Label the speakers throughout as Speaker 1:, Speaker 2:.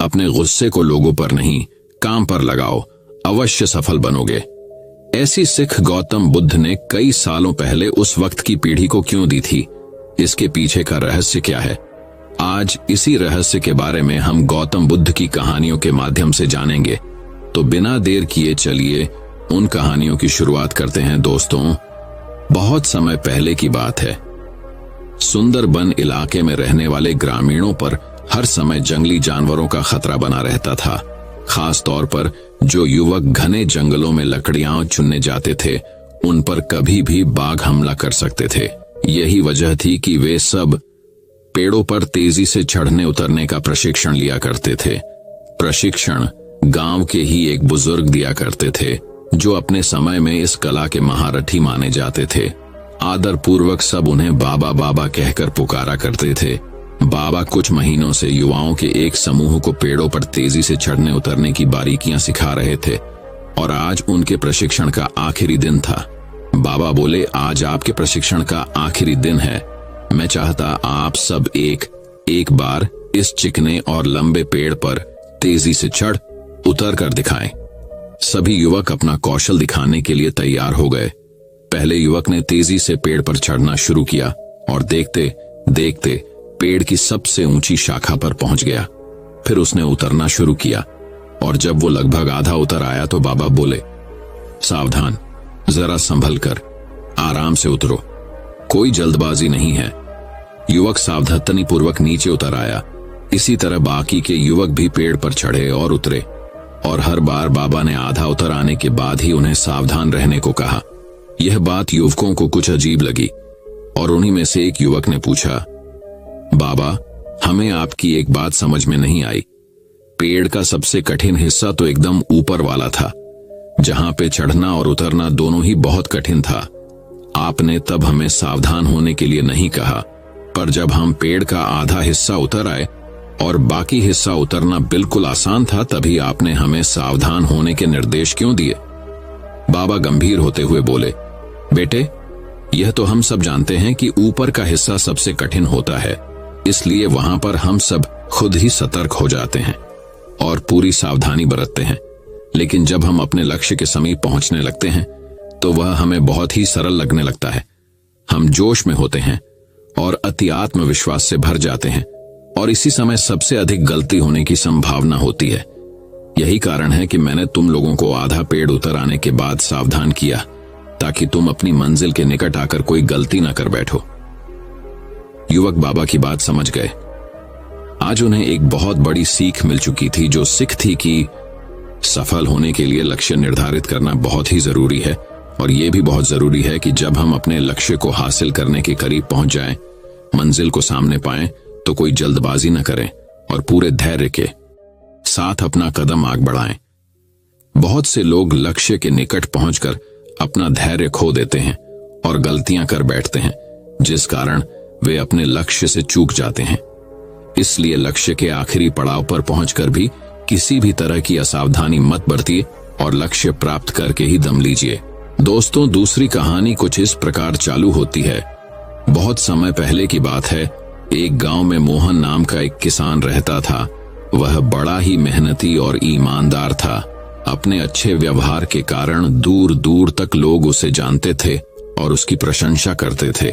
Speaker 1: अपने गुस्से को लोगों पर नहीं, काम पर लगाओ, अवश्य सफल बनोगे। ऐसी सिख गौतम बुद्ध ने कई सालों पहले उस वक्त की पीढ़ी को क्यों दी थी? इसके पीछे का रहस्य क्या है? आज इसी रहस्य के बारे में हम गौतम बुद्ध की कहानियों के माध्यम से जानेंगे। तो बिना देर किए चलिए उन कहानियों की शुरुआत करते हैं। दोस्तों, बहुत समय पहले की बात है। सुंदरबन इलाके में रहने वाले ग्रामीणों पर हर समय जंगली जानवरों का खतरा बना रहता था। खास तौर पर जो युवक घने जंगलों में लकड़ियां चुनने जाते थे, उन पर कभी भी बाघ हमला कर सकते थे। यही वजह थी कि वे सब पेड़ों पर तेजी से चढ़ने उतरने का प्रशिक्षण लिया करते थे। प्रशिक्षण गांव के ही एक बुजुर्ग दिया करते थे, जो अपने समय में इस कला के महारथी माने जाते थे। आदर पूर्वक सब उन्हें बाबा बाबा कहकर पुकारा करते थे। बाबा कुछ महीनों से युवाओं के एक समूह को पेड़ों पर तेजी से चढ़ने उतरने की बारीकियां सिखा रहे थे और आज उनके प्रशिक्षण का आखिरी दिन था। बाबा बोले, आज आपके प्रशिक्षण का आखिरी दिन है। मैं चाहता आप सब एक बार इस चिकने और लंबे पेड़ पर तेजी से चढ़ उतर कर दिखाएं। सभी युवक अपना कौशल दिखाने के लिए तैयार हो गए। पहले युवक ने तेजी से पेड़ पर चढ़ना शुरू किया और देखते देखते पेड़ की सबसे ऊंची शाखा पर पहुंच गया। फिर उसने उतरना शुरू किया और जब वो लगभग आधा उतर आया तो बाबा बोले, सावधान, जरा संभल कर, आराम से उतरो, कोई जल्दबाजी नहीं है। युवक सावधानी पूर्वक नीचे उतर आया। इसी तरह बाकी के युवक भी पेड़ पर चढ़े और उतरे और हर बार बाबा ने आधा उतर आने के बाद ही उन्हें सावधान रहने को कहा। यह बात युवकों को कुछ अजीब लगी और उन्हीं में से एक युवक ने पूछा, बाबा, हमें आपकी एक बात समझ में नहीं आई। पेड़ का सबसे कठिन हिस्सा तो एकदम ऊपर वाला था, जहां पे चढ़ना और उतरना दोनों ही बहुत कठिन था। आपने तब हमें सावधान होने के लिए नहीं कहा, पर जब हम पेड़ का आधा हिस्सा उतर आए और बाकी हिस्सा उतरना बिल्कुल आसान था, तभी आपने हमें सावधान होने के निर्देश क्यों दिए? बाबा गंभीर होते हुए बोले, बेटे, यह तो हम सब जानते हैं कि ऊपर का हिस्सा सबसे कठिन होता है, इसलिए वहां पर हम सब खुद ही सतर्क हो जाते हैं और पूरी सावधानी बरतते हैं। लेकिन जब हम अपने लक्ष्य के समीप पहुंचने लगते हैं तो वह हमें बहुत ही सरल लगने लगता है। हम जोश में होते हैं और अति आत्मविश्वास से भर जाते हैं और इसी समय सबसे अधिक गलती होने की संभावना होती है। यही कारण है कि मैंने तुम लोगों को आधा पेड़ उतर आने के बाद सावधान किया, ताकि तुम अपनी मंजिल के निकट आकर कोई गलती न कर बैठो। युवक बाबा की बात समझ गए। आज उन्हें एक बहुत बड़ी सीख मिल चुकी थी, जो सीख थी कि सफल होने के लिए लक्ष्य निर्धारित करना बहुत ही जरूरी है और यह भी बहुत जरूरी है कि जब हम अपने लक्ष्य को हासिल करने के करीब पहुंच जाएं, मंजिल को सामने पाएं, तो कोई जल्दबाजी न करें और पूरे धैर्य के साथ अपना कदम आगे बढ़ाएं। बहुत से लोग लक्ष्य के निकट पहुंचकर अपना धैर्य खो देते हैं और गलतियां कर बैठते हैं, जिस कारण वे अपने लक्ष्य से चूक जाते हैं। इसलिए लक्ष्य के आखिरी पड़ाव पर पहुंचकर भी किसी भी तरह की असावधानी मत बरतिए और लक्ष्य प्राप्त करके ही दम लीजिए। दोस्तों, दूसरी कहानी कुछ इस प्रकार चालू होती है। बहुत समय पहले की बात है। एक गांव में मोहन नाम का एक किसान रहता था। वह बड़ा ही मेहनती और ईमानदार था। अपने अच्छे व्यवहार के कारण दूर दूर तक लोग उसे जानते थे और उसकी प्रशंसा करते थे।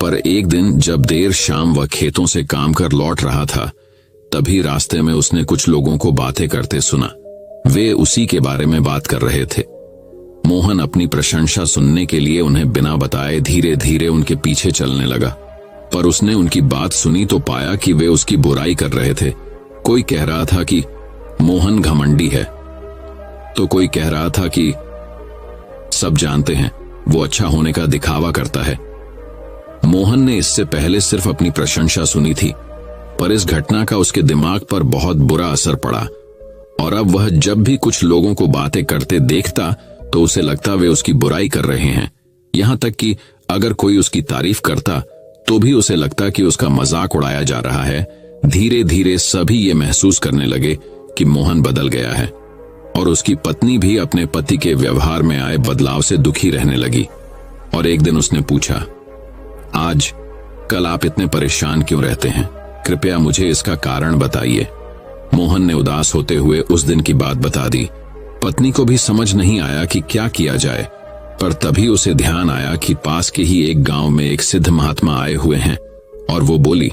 Speaker 1: पर एक दिन जब देर शाम वह खेतों से काम कर लौट रहा था, तभी रास्ते में उसने कुछ लोगों को बातें करते सुना। वे उसी के बारे में बात कर रहे थे। मोहन अपनी प्रशंसा सुनने के लिए उन्हें बिना बताए धीरे धीरे उनके पीछे चलने लगा, पर उसने उनकी बात सुनी तो पाया कि वे उसकी बुराई कर रहे थे। कोई कह रहा था कि मोहन घमंडी है, तो कोई कह रहा था कि सब जानते हैं वो अच्छा होने का दिखावा करता है। मोहन ने इससे पहले सिर्फ अपनी प्रशंसा सुनी थी, पर इस घटना का उसके दिमाग पर बहुत बुरा असर पड़ा और अब वह जब भी कुछ लोगों को बातें करते देखता तो उसे लगता वे उसकी बुराई कर रहे हैं। यहां तक कि अगर कोई उसकी तारीफ करता तो भी उसे लगता कि उसका मजाक उड़ाया जा रहा है। धीरे धीरे सभी ये महसूस करने लगे कि मोहन बदल गया है और उसकी पत्नी भी अपने पति के व्यवहार में आए बदलाव से दुखी रहने लगी। और एक दिन उसने पूछा, आज कल आप इतने परेशान क्यों रहते हैं? कृपया मुझे इसका कारण बताइए। मोहन ने उदास होते हुए उस दिन की बात बता दी। पत्नी को भी समझ नहीं आया कि क्या किया जाए, पर तभी उसे ध्यान आया कि पास के ही एक गांव में एक सिद्ध महात्मा आए हुए हैं और वो बोली,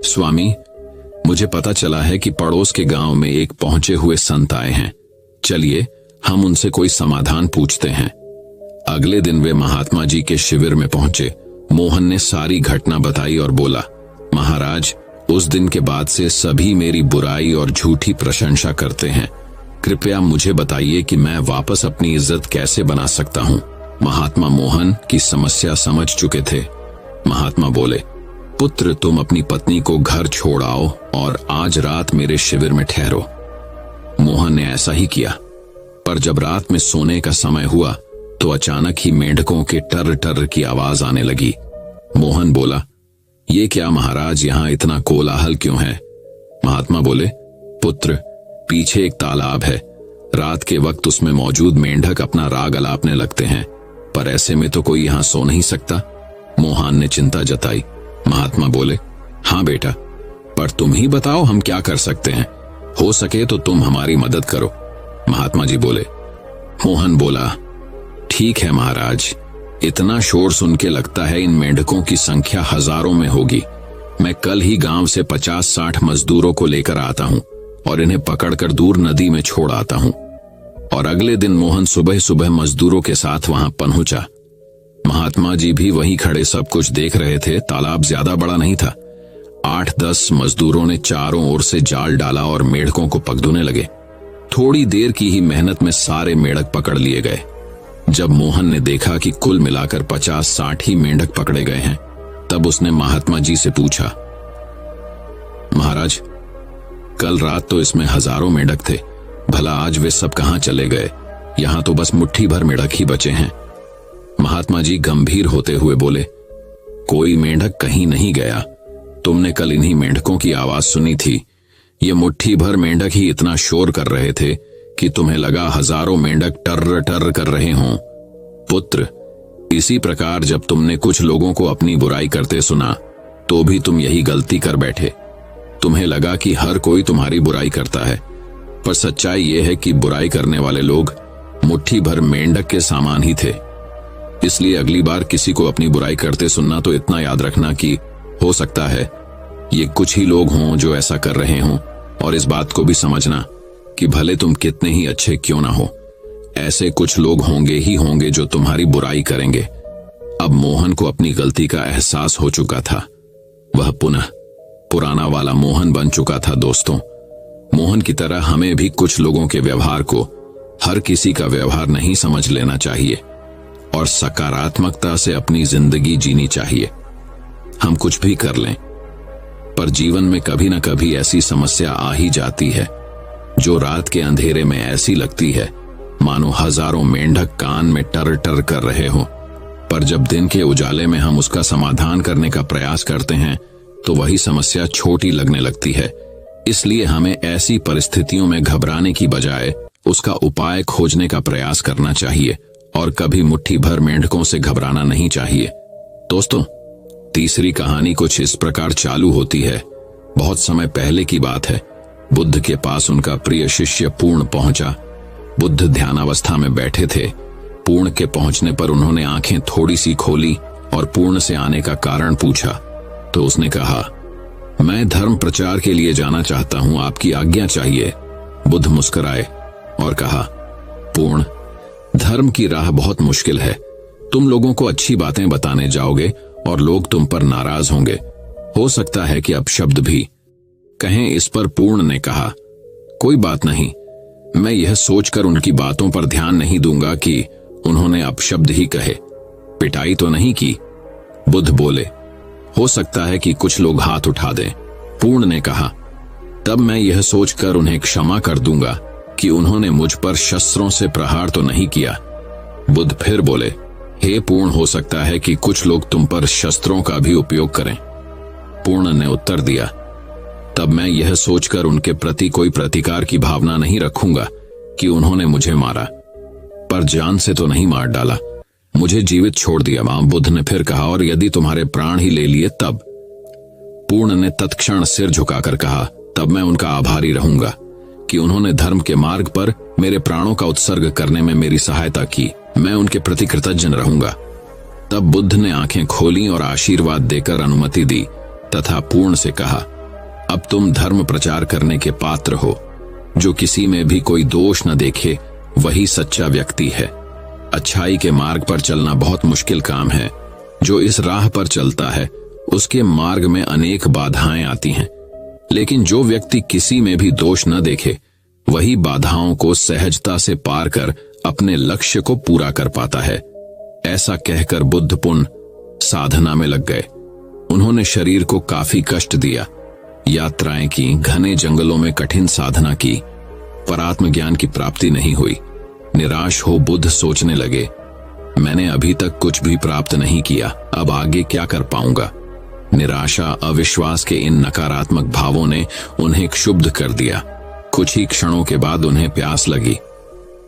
Speaker 1: स्वामी, मुझे पता चला है कि पड़ोस के गांव में एक पहुंचे हुए संत आए हैं। चलिए हम उनसे कोई समाधान पूछते हैं। अगले दिन वे महात्मा जी के शिविर में पहुंचे। मोहन ने सारी घटना बताई और बोला, महाराज, उस दिन के बाद से सभी मेरी बुराई और झूठी प्रशंसा करते हैं। कृपया मुझे बताइए कि मैं वापस अपनी इज्जत कैसे बना सकता हूँ। महात्मा मोहन की समस्या समझ चुके थे। महात्मा बोले, पुत्र, तुम अपनी पत्नी को घर छोड़ आओ और आज रात मेरे शिविर में ठहरो। मोहन ने ऐसा ही किया, पर जब रात में सोने का समय हुआ तो अचानक ही मेंढकों के टर टर की आवाज आने लगी। मोहन बोला, ये क्या महाराज, यहाँ इतना कोलाहल क्यों है? महात्मा बोले, पुत्र, पीछे एक तालाब है। रात के वक्त उसमें मौजूद मेंढक अपना राग अलापने लगते हैं, पर ऐसे में तो कोई यहाँ सो नहीं सकता। मोहन ने चिंता जताई। महात्मा बोले, हाँ बेटा, पर तुम ही बताओ हम क्या कर सकते हैं। हो सके तो तुम हमारी मदद करो। महात्मा जी बोले। मोहन बोला, ठीक है महाराज, इतना शोर सुन के लगता है इन मेंढकों की संख्या हजारों में होगी। मैं कल ही गांव से 50-60 मजदूरों को लेकर आता हूँ और इन्हें पकड़कर दूर नदी में छोड़ आता हूँ। और अगले दिन मोहन सुबह सुबह मजदूरों के साथ वहां पहुंचा। महात्मा जी भी वहीं खड़े सब कुछ देख रहे थे। तालाब ज्यादा बड़ा नहीं था। 8-10 मजदूरों ने चारों ओर से जाल डाला और मेंढकों को पकड़ने लगे। थोड़ी देर की ही मेहनत में सारे मेंढक पकड़ लिए गए। जब मोहन ने देखा कि कुल मिलाकर 50-60 ही मेंढक पकड़े गए हैं, तब उसने महात्मा जी से पूछा, महाराज, कल रात तो इसमें हजारों मेंढक थे, भला आज वे सब कहां चले गए? यहां तो बस मुट्ठी भर मेंढक ही बचे हैं। महात्मा जी गंभीर होते हुए बोले, कोई मेंढक कहीं नहीं गया। तुमने कल इन्हीं मेंढकों की आवाज सुनी थी। ये मुट्ठी भर मेंढक ही इतना शोर कर रहे थे कि तुम्हें लगा हजारों मेंढक टर्र टर्र कर रहे हों। पुत्र, इसी प्रकार जब तुमने कुछ लोगों को अपनी बुराई करते सुना तो भी तुम यही गलती कर बैठे। तुम्हें लगा कि हर कोई तुम्हारी बुराई करता है, पर सच्चाई यह है कि बुराई करने वाले लोग मुट्ठी भर मेंढक के सामान ही थे। इसलिए अगली बार किसी को अपनी बुराई करते सुनना तो इतना याद रखना कि हो सकता है ये कुछ ही लोग हों जो ऐसा कर रहे हों, और इस बात को भी समझना कि भले तुम कितने ही अच्छे क्यों ना हो, ऐसे कुछ लोग होंगे ही होंगे जो तुम्हारी बुराई करेंगे। अब मोहन को अपनी गलती का एहसास हो चुका था। वह पुनः पुराना वाला मोहन बन चुका था। दोस्तों, मोहन की तरह हमें भी कुछ लोगों के व्यवहार को हर किसी का व्यवहार नहीं समझ लेना चाहिए और सकारात्मकता से अपनी जिंदगी जीनी चाहिए। हम कुछ भी कर लें, पर जीवन में कभी न कभी ऐसी समस्या आ ही जाती है जो रात के अंधेरे में ऐसी लगती है मानो हजारों मेंढक कान में टर टर कर रहे हो, पर जब दिन के उजाले में हम उसका समाधान करने का प्रयास करते हैं तो वही समस्या छोटी लगने लगती है। इसलिए हमें ऐसी परिस्थितियों में घबराने की बजाय उसका उपाय खोजने का प्रयास करना चाहिए और कभी मुट्ठी भर मेंढकों से घबराना नहीं चाहिए। दोस्तों, तीसरी कहानी कुछ इस प्रकार चालू होती है। बहुत समय पहले की बात है। बुद्ध के पास उनका प्रिय शिष्य पूर्ण पहुंचा। बुद्ध ध्यानावस्था में बैठे थे। पूर्ण के पहुंचने पर उन्होंने आंखें थोड़ी सी खोली और पूर्ण से आने का कारण पूछा तो उसने कहा, मैं धर्म प्रचार के लिए जाना चाहता हूं, आपकी आज्ञा चाहिए। बुद्ध मुस्कुराए और कहा, पूर्ण, धर्म की राह बहुत मुश्किल है। तुम लोगों को अच्छी बातें बताने जाओगे और लोग तुम पर नाराज होंगे। हो सकता है कि अपशब्द भी कहें। इस पर पूर्ण ने कहा, कोई बात नहीं, मैं यह सोचकर उनकी बातों पर ध्यान नहीं दूंगा कि उन्होंने अपशब्द ही कहे, पिटाई तो नहीं की। बुद्ध बोले, हो सकता है कि कुछ लोग हाथ उठा दें। पूर्ण ने कहा, तब मैं यह सोचकर उन्हें क्षमा कर दूंगा कि उन्होंने मुझ पर शस्त्रों से प्रहार तो नहीं किया। बुद्ध फिर बोले, हे पूर्ण, हो सकता है कि कुछ लोग तुम पर शस्त्रों का भी उपयोग करें। पूर्ण ने उत्तर दिया, तब मैं यह सोचकर उनके प्रति कोई प्रतिकार की भावना नहीं रखूंगा कि उन्होंने मुझे मारा, पर जान से तो नहीं मार डाला, मुझे जीवित छोड़ दिया। बुद्ध ने फिर कहा, और यदि तुम्हारे प्राण ही ले लिए तब? पूर्ण ने तत्क्षण सिर झुकाकर कहा, तब मैं उनका आभारी रहूंगा। कि उन्होंने धर्म के मार्ग पर मेरे प्राणों का उत्सर्ग करने में मेरी सहायता की। मैं उनके प्रति कृतज्ञ रहूंगा। तब बुद्ध ने आंखें खोली और आशीर्वाद देकर अनुमति दी तथा पूर्ण से कहा, अब तुम धर्म प्रचार करने के पात्र हो। जो किसी में भी कोई दोष न देखे वही सच्चा व्यक्ति है। अच्छाई के मार्ग पर चलना बहुत मुश्किल काम है। जो इस राह पर चलता है उसके मार्ग में अनेक बाधाएं आती हैं, लेकिन जो व्यक्ति किसी में भी दोष न देखे वही बाधाओं को सहजता से पार कर अपने लक्ष्य को पूरा कर पाता है। ऐसा कहकर बुद्ध पुनः साधना में लग गए। उन्होंने शरीर को काफी कष्ट दिया, यात्राएं की, घने जंगलों में कठिन साधना की, पर आत्मज्ञान की प्राप्ति नहीं हुई। निराश हो बुद्ध सोचने लगे, मैंने अभी तक कुछ भी प्राप्त नहीं किया, अब आगे क्या कर पाऊंगा। निराशा, अविश्वास के इन नकारात्मक भावों ने उन्हें क्षुब्ध कर दिया। कुछ ही क्षणों के बाद उन्हें प्यास लगी।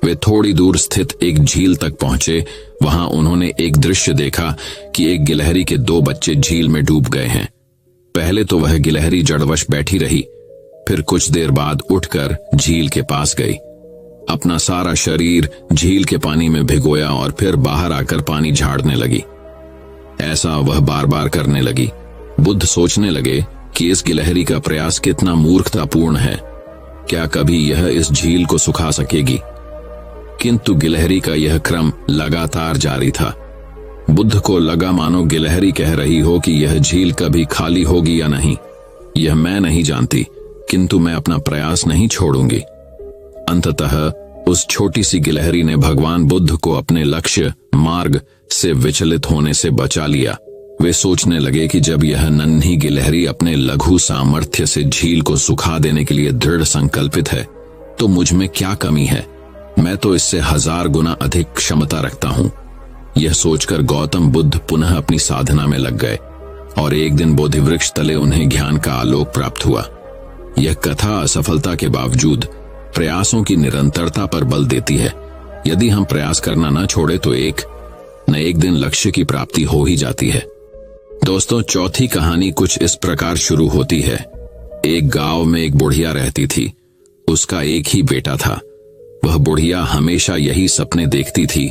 Speaker 1: वे थोड़ी दूर स्थित एक झील तक पहुंचे। वहां उन्होंने एक दृश्य देखा कि एक गिलहरी के 2 बच्चे झील में डूब गए हैं। पहले तो वह गिलहरी जड़वश बैठी रही, फिर कुछ देर बाद उठकर झील के पास गई, अपना सारा शरीर झील के पानी में भिगोया और फिर बाहर आकर पानी झाड़ने लगी। ऐसा वह बार बार करने लगी। बुद्ध सोचने लगे कि इस गिलहरी का प्रयास कितना मूर्खतापूर्ण है। क्या कभी यह इस झील को सुखा सकेगी? किंतु गिलहरी का यह क्रम लगातार जारी था। बुद्ध को लगा मानो गिलहरी कह रही हो कि यह झील कभी खाली होगी या नहीं, यह मैं नहीं जानती, किंतु मैं अपना प्रयास नहीं छोड़ूंगी। अंततः उस छोटी सी गिलहरी ने भगवान बुद्ध को अपने लक्ष्य मार्ग से विचलित होने से बचा लिया। वे सोचने लगे कि जब यह नन्ही गिलहरी अपने लघु सामर्थ्य से झील को सुखा देने के लिए दृढ़ संकल्पित है, तो मुझ में क्या कमी है? मैं तो इससे 1000 गुना अधिक क्षमता रखता हूं। यह सोचकर गौतम बुद्ध पुनः अपनी साधना में लग गए और एक दिन बोधि वृक्ष तले उन्हें ज्ञान का आलोक प्राप्त हुआ। यह कथा असफलता के बावजूद प्रयासों की निरंतरता पर बल देती है। यदि हम प्रयास करना न छोड़े तो एक न एक दिन लक्ष्य की प्राप्ति हो ही जाती है। दोस्तों, चौथी कहानी कुछ इस प्रकार शुरू होती है। एक गांव में एक बुढ़िया रहती थी। उसका एक ही बेटा था। वह बुढ़िया हमेशा यही सपने देखती थी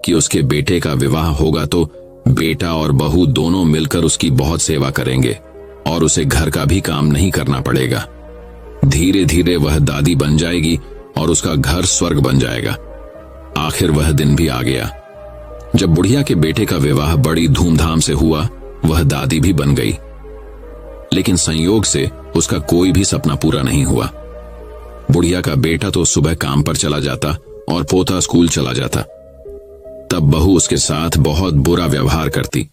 Speaker 1: कि उसके बेटे का विवाह होगा तो बेटा और बहू दोनों मिलकर उसकी बहुत सेवा करेंगे और उसे घर का भी काम नहीं करना पड़ेगा। धीरे धीरे वह दादी बन जाएगी और उसका घर स्वर्ग बन जाएगा। आखिर वह दिन भी आ गया। जब बुढ़िया के बेटे का विवाह बड़ी धूमधाम से हुआ, वह दादी भी बन गई, लेकिन संयोग से उसका कोई भी सपना पूरा नहीं हुआ। बुढ़िया का बेटा तो सुबह काम पर चला जाता और पोता स्कूल चला जाता। तब बहू उसके साथ बहुत बुरा व्यवहार करती।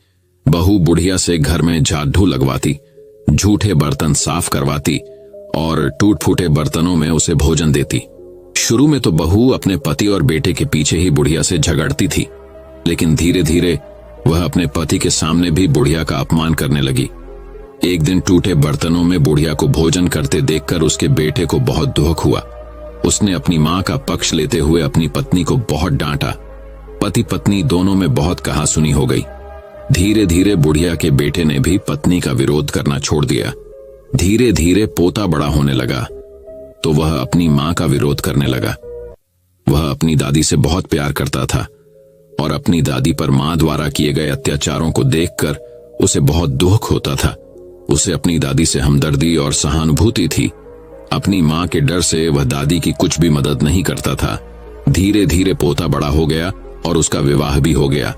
Speaker 1: बहू बुढ़िया से घर में झाड़ू लगवाती, झूठे बर्तन साफ करवाती और टूट फूटे बर्तनों में उसे भोजन देती। शुरू में तो बहू अपने पति और बेटे के पीछे ही बुढ़िया से झगड़ती थी, लेकिन धीरे धीरे वह अपने पति के सामने भी बुढ़िया का अपमान करने लगी। एक दिन टूटे बर्तनों में बुढ़िया को भोजन करते देखकर उसके बेटे को बहुत दुख हुआ। उसने अपनी मां का पक्ष लेते हुए अपनी पत्नी को बहुत डांटा। पति पत्नी दोनों में बहुत कहासुनी हो गई। धीरे धीरे बुढ़िया के बेटे ने भी पत्नी का विरोध करना छोड़ दिया। धीरे धीरे पोता बड़ा होने लगा तो वह अपनी मां का विरोध करने लगा। वह अपनी दादी से बहुत प्यार करता था और अपनी दादी पर मां द्वारा किए गए अत्याचारों को देखकर उसे बहुत दुख होता था। उसे अपनी दादी से हमदर्दी और सहानुभूति थी। अपनी मां के डर से वह दादी की कुछ भी मदद नहीं करता था। धीरे धीरे पोता बड़ा हो गया और उसका विवाह भी हो गया।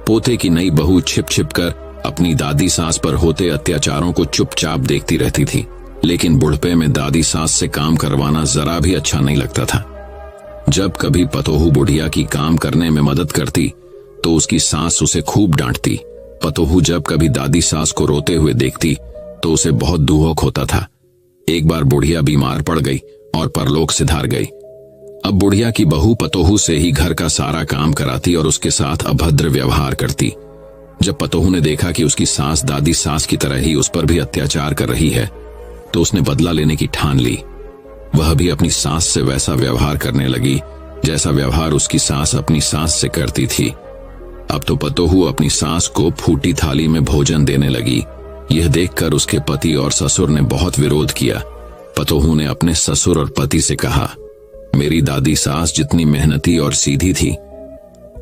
Speaker 1: पोते की नई बहू छिप छिप कर अपनी दादी सास पर होते अत्याचारों को चुपचाप देखती रहती थी, लेकिन बुढ़पे में दादी सास से काम करवाना जरा भी अच्छा नहीं लगता था। जब कभी पतोहू बुढ़िया की काम करने में मदद करती तो उसकी सास उसे खूब डांटती। पतोहू जब कभी दादी सास को रोते हुए देखती तो उसे बहुत दुख होता था। एक बार बुढ़िया बीमार पड़ गई और परलोक सिधार गई। अब बुढ़िया की बहू पतोहू से ही घर का सारा काम कराती और उसके साथ अभद्र व्यवहार करती। जब पतोहू ने देखा कि उसकी सास दादी सास की तरह ही उस पर भी अत्याचार कर रही है तो उसने बदला लेने की ठान ली। वह भी अपनी सास से वैसा व्यवहार करने लगी जैसा व्यवहार उसकी सास अपनी सास से करती थी। अब तो पतोहू अपनी सास को फूटी थाली में भोजन देने लगी। यह देखकर उसके पति और ससुर ने बहुत विरोध किया। पतोहू ने अपने ससुर और पति से कहा, मेरी दादी सास जितनी मेहनती और सीधी थी,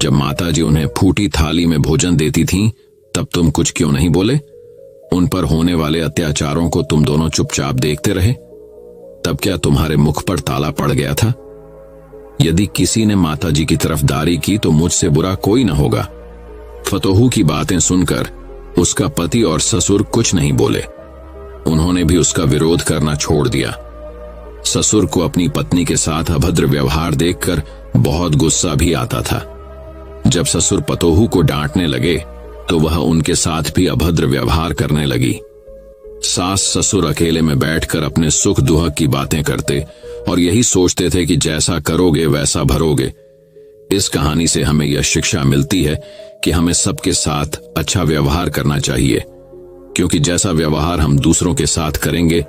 Speaker 1: जब माताजी उन्हें फूटी थाली में भोजन देती थीं, तब तुम कुछ क्यों नहीं बोले? उन पर होने वाले अत्याचारों को तुम दोनों चुपचाप देखते रहे? तब क्या तुम्हारे मुख पर ताला पड़ गया था? यदि किसी ने माताजी की तरफदारी की तो मुझसे बुरा कोई न होगा। फतोहू की बातें सुनकर उसका पति और ससुर कुछ नहीं बोले। उन्होंने भी उसका विरोध करना छोड़ दिया। ससुर को अपनी पत्नी के साथ अभद्र व्यवहार देखकर बहुत गुस्सा भी आता था। जब ससुर पतोहू को डांटने लगे तो वह उनके साथ भी अभद्र व्यवहार करने लगी। सास ससुर अकेले में बैठकर अपने सुख दुख की बातें करते और यही सोचते थे कि जैसा करोगे वैसा भरोगे। इस कहानी से हमें यह शिक्षा मिलती है कि हमें सबके साथ अच्छा व्यवहार करना चाहिए, क्योंकि जैसा व्यवहार हम दूसरों के साथ करेंगे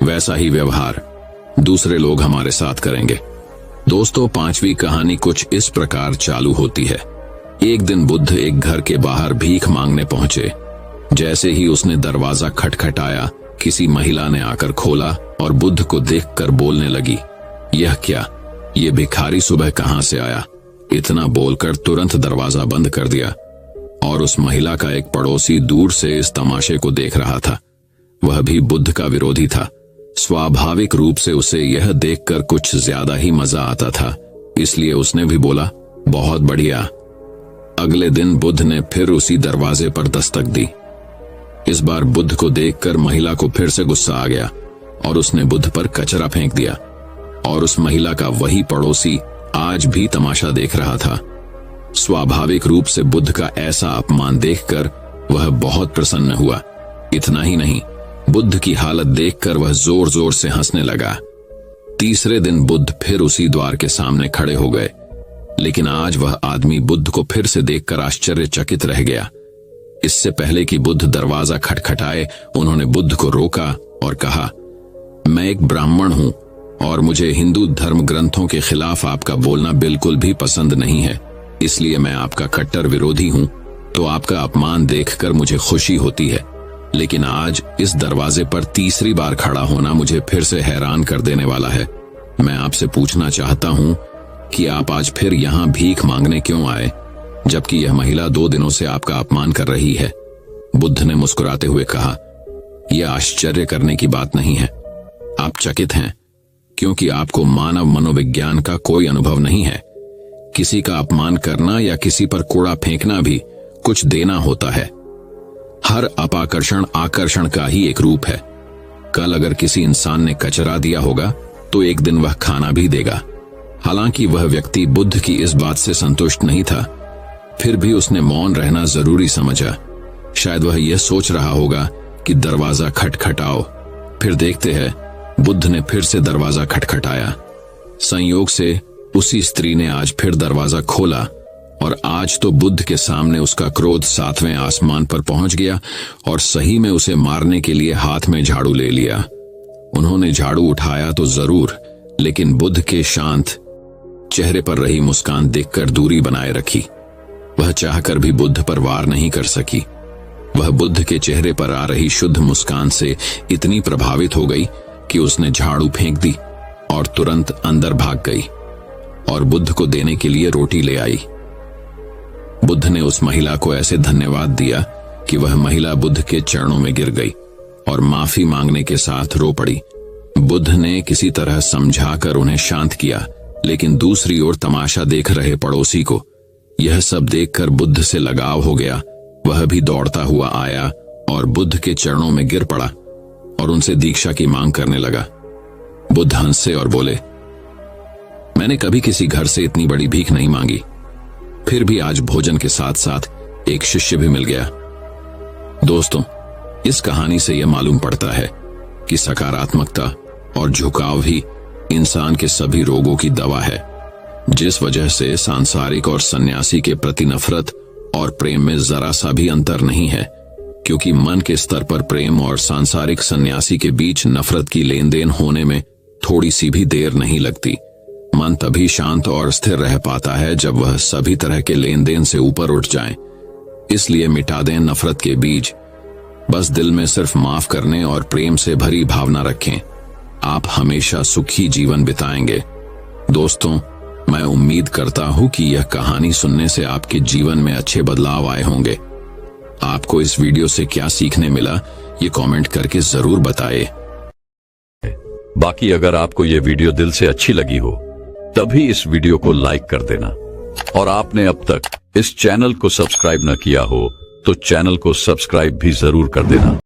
Speaker 1: वैसा ही व्यवहार दूसरे लोग हमारे साथ करेंगे। दोस्तों, 5वीं कहानी कुछ इस प्रकार चालू होती है। एक दिन बुद्ध एक घर के बाहर भीख मांगने पहुंचे। जैसे ही उसने दरवाजा खटखटाया, किसी महिला ने आकर खोला और बुद्ध को देखकर बोलने लगी, यह क्या, ये भिखारी सुबह कहां से आया? इतना बोलकर तुरंत दरवाजा बंद कर दिया। और उस महिला का एक पड़ोसी दूर से इस तमाशे को देख रहा था। वह भी बुद्ध का विरोधी था। स्वाभाविक रूप से उसे यह देखकर कुछ ज्यादा ही मजा आता था, इसलिए उसने भी बोला, बहुत बढ़िया। अगले दिन बुद्ध ने फिर उसी दरवाजे पर दस्तक दी। इस बार बुद्ध को देखकर महिला को फिर से गुस्सा आ गया और उसने बुद्ध पर कचरा फेंक दिया। और उस महिला का वही पड़ोसी आज भी तमाशा देख रहा था। स्वाभाविक रूप से बुद्ध का ऐसा अपमान देखकर वह बहुत प्रसन्न हुआ। इतना ही नहीं, बुद्ध की हालत देखकर वह जोर जोर से हंसने लगा। तीसरे दिन बुद्ध फिर उसी द्वार के सामने खड़े हो गए, लेकिन आज वह आदमी बुद्ध को फिर से देखकर आश्चर्यचकित रह गया। इससे पहले कि बुद्ध दरवाजा खटखटाए, उन्होंने बुद्ध को रोका और कहा, मैं एक ब्राह्मण हूं और मुझे हिंदू धर्म ग्रंथों के खिलाफ आपका बोलना बिल्कुल भी पसंद नहीं है, इसलिए मैं आपका कट्टर विरोधी हूं। तो आपका अपमान देखकर मुझे खुशी होती है, लेकिन आज इस दरवाजे पर तीसरी बार खड़ा होना मुझे फिर से हैरान कर देने वाला है। मैं आपसे पूछना चाहता हूं कि आप आज फिर यहां भीख मांगने क्यों आए, जबकि यह महिला 2 दिनों से आपका अपमान कर रही है? बुद्ध ने मुस्कुराते हुए कहा, यह आश्चर्य करने की बात नहीं है। आप चकित हैं क्योंकि आपको मानव मनोविज्ञान का कोई अनुभव नहीं है। किसी का अपमान करना या किसी पर कूड़ा फेंकना भी कुछ देना होता है। हर अपाकर्षण आकर्षण का ही एक रूप है। कल अगर किसी इंसान ने कचरा दिया होगा तो एक दिन वह खाना भी देगा। हालांकि वह व्यक्ति बुद्ध की इस बात से संतुष्ट नहीं था, फिर भी उसने मौन रहना जरूरी समझा। शायद वह यह सोच रहा होगा कि दरवाजा खटखटाओ। फिर देखते हैं, बुद्ध ने फिर से दरवाजा खटखटाया। संयोग से उसी स्त्री ने आज फिर दरवाजा खोला और आज तो बुद्ध के सामने उसका क्रोध 7वें आसमान पर पहुंच गया और सही में उसे मारने के लिए हाथ में झाड़ू ले लिया। उन्होंने झाड़ू उठाया तो जरूर, लेकिन बुद्ध के शांत चेहरे पर रही मुस्कान देखकर दूरी बनाए रखी। वह चाहकर भी बुद्ध पर वार नहीं कर सकी। वह बुद्ध के चेहरे पर आ रही शुद्ध मुस्कान से इतनी प्रभावित हो गई कि उसने झाड़ू फेंक दी और तुरंत अंदर भाग गई और बुद्ध को देने के लिए रोटी ले आई। बुद्ध ने उस महिला को ऐसे धन्यवाद दिया कि वह महिला बुद्ध के चरणों में गिर गई और माफी मांगने के साथ रो पड़ी। बुद्ध ने किसी तरह समझाकर उन्हें शांत किया, लेकिन दूसरी ओर तमाशा देख रहे पड़ोसी को यह सब देखकर बुद्ध से लगाव हो गया। वह भी दौड़ता हुआ आया और बुद्ध के चरणों में गिर पड़ा और उनसे दीक्षा की मांग करने लगा। बुद्ध हंसे और बोले, मैंने कभी किसी घर से इतनी बड़ी भीख नहीं मांगी, फिर भी आज भोजन के साथ साथ एक शिष्य भी मिल गया। दोस्तों, इस कहानी से यह मालूम पड़ता है कि सकारात्मकता और झुकाव ही इंसान के सभी रोगों की दवा है। जिस वजह से सांसारिक और सन्यासी के प्रति नफरत और प्रेम में जरा सा भी अंतर नहीं है, क्योंकि मन के स्तर पर प्रेम और सांसारिक सन्यासी के बीच नफरत की लेन देन होने में थोड़ी सी भी देर नहीं लगती। मन तभी शांत और स्थिर रह पाता है जब वह सभी तरह के लेन देन से ऊपर उठ जाए। इसलिए मिटा दें नफरत के बीज, बस दिल में सिर्फ माफ करने और प्रेम से भरी भावना रखें। आप हमेशा सुखी जीवन बिताएंगे। दोस्तों, मैं उम्मीद करता हूं कि यह कहानी सुनने से आपके जीवन में अच्छे बदलाव आए होंगे। आपको इस वीडियो से क्या सीखने मिला, ये कमेंट करके जरूर बताएं।
Speaker 2: बाकी अगर आपको ये वीडियो दिल से अच्छी लगी हो तभी इस वीडियो को लाइक कर देना, और आपने अब तक इस चैनल को सब्सक्राइब न किया हो तो चैनल को सब्सक्राइब भी जरूर कर देना।